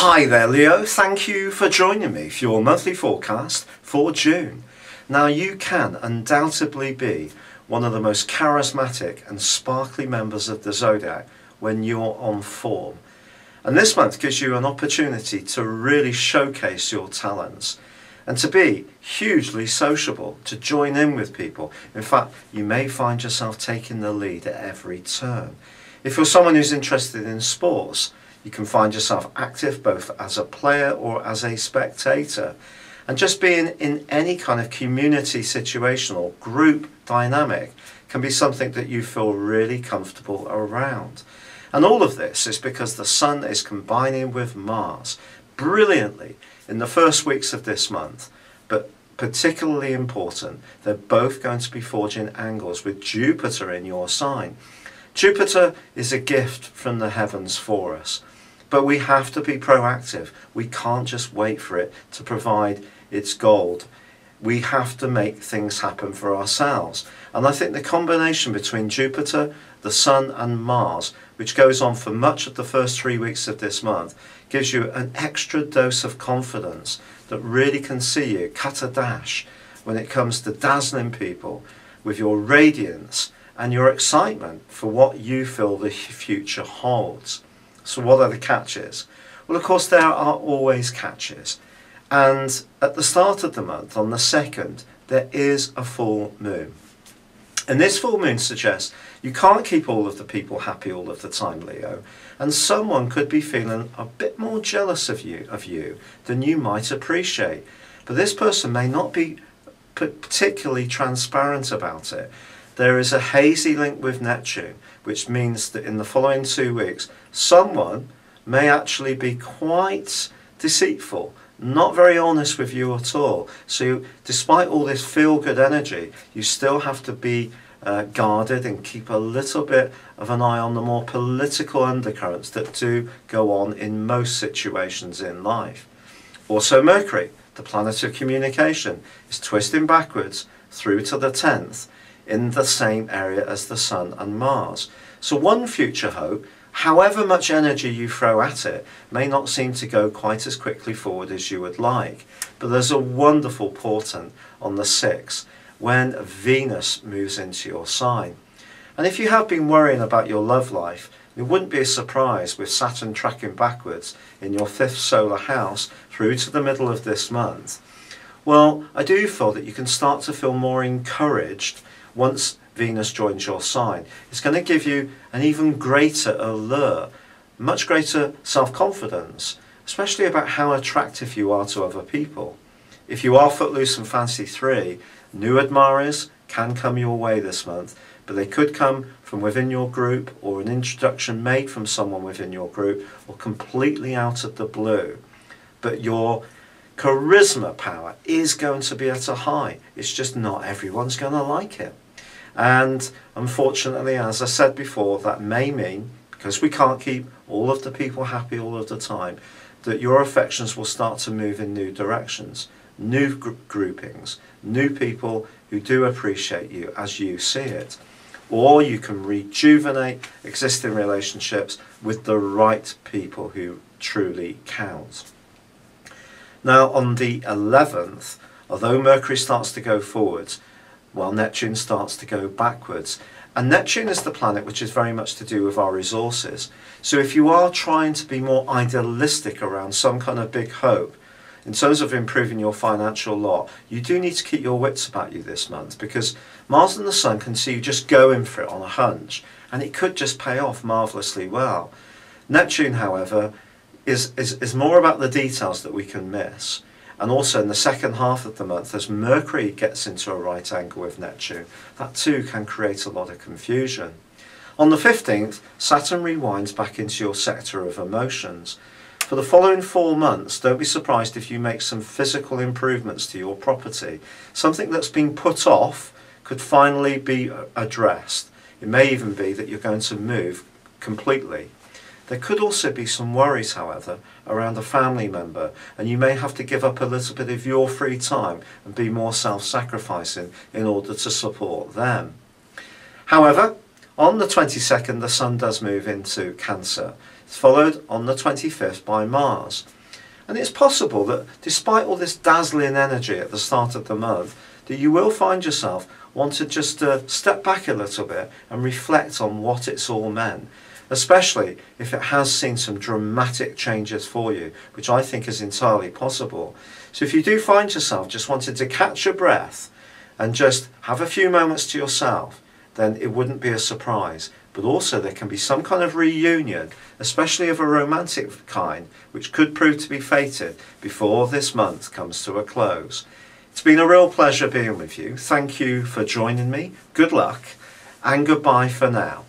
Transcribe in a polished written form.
Hi there, Leo. Thank you for joining me for your monthly forecast for June. Now, you can undoubtedly be one of the most charismatic and sparkly members of the zodiac when you're on form. And this month gives you an opportunity to really showcase your talents and to be hugely sociable, to join in with people. In fact, you may find yourself taking the lead at every turn. If you're someone who's interested in sports, you can find yourself active both as a player or as a spectator. And just being in any kind of community situation or group dynamic can be something that you feel really comfortable around. And all of this is because the Sun is combining with Mars brilliantly in the first weeks of this month. But particularly important, they're both going to be forging angles with Jupiter in your sign. Jupiter is a gift from the heavens for us, but we have to be proactive. We can't just wait for it to provide its gold. We have to make things happen for ourselves. And I think the combination between Jupiter, the Sun and Mars, which goes on for much of the first 3 weeks of this month, gives you an extra dose of confidence that really can see you cut a dash when it comes to dazzling people with your radiance and your excitement for what you feel the future holds. So what are the catches? Well, of course, there are always catches. And at the start of the month, on the 2nd, there is a full moon. And this full moon suggests you can't keep all of the people happy all of the time, Leo. And someone could be feeling a bit more jealous of you than you might appreciate. But this person may not be particularly transparent about it. There is a hazy link with Neptune, which means that in the following 2 weeks, someone may actually be quite deceitful, not very honest with you at all. So despite all this feel-good energy, you still have to be guarded and keep a little bit of an eye on the more political undercurrents that do go on in most situations in life. Also, Mercury, the planet of communication, is twisting backwards through to the 10th in the same area as the Sun and Mars. So one future hope, however much energy you throw at it, may not seem to go quite as quickly forward as you would like. But there's a wonderful portent on the 6th when Venus moves into your sign. And if you have been worrying about your love life, it wouldn't be a surprise with Saturn tracking backwards in your 5th solar house through to the middle of this month. Well, I do feel that you can start to feel more encouraged once Venus joins your sign. It's going to give you an even greater allure, much greater self-confidence, especially about how attractive you are to other people. If you are footloose and fancy free, new admirers can come your way this month, but they could come from within your group or an introduction made from someone within your group or completely out of the blue. But your charisma power is going to be at a high. It's just not everyone's going to like it. And unfortunately, as I said before, that may mean, because we can't keep all of the people happy all of the time, that your affections will start to move in new directions, new groupings, new people who do appreciate you as you see it. Or you can rejuvenate existing relationships with the right people who truly count. Now, on the 11th, although Mercury starts to go forwards, while Neptune starts to go backwards. And Neptune is the planet which is very much to do with our resources. So if you are trying to be more idealistic around some kind of big hope, in terms of improving your financial lot, you do need to keep your wits about you this month, because Mars and the Sun can see you just going for it on a hunch, and it could just pay off marvellously well. Neptune, however, is more about the details that we can miss. And also in the second half of the month, as Mercury gets into a right angle with Neptune, that too can create a lot of confusion. On the 15th, Saturn rewinds back into your sector of emotions. For the following 4 months, don't be surprised if you make some physical improvements to your property. Something that's been put off could finally be addressed. It may even be that you're going to move completely. There could also be some worries, however, around a family member, and you may have to give up a little bit of your free time and be more self-sacrificing in order to support them. However, on the 22nd, the Sun does move into Cancer. followed on the 25th by Mars. And it's possible that despite all this dazzling energy at the start of the month, that you will find yourself want to just step back a little bit and reflect on what it's all meant, especially if it has seen some dramatic changes for you, which I think is entirely possible. So if you do find yourself just wanting to catch your breath and just have a few moments to yourself, then it wouldn't be a surprise. But also there can be some kind of reunion, especially of a romantic kind, which could prove to be fated before this month comes to a close. It's been a real pleasure being with you. Thank you for joining me. Good luck and goodbye for now.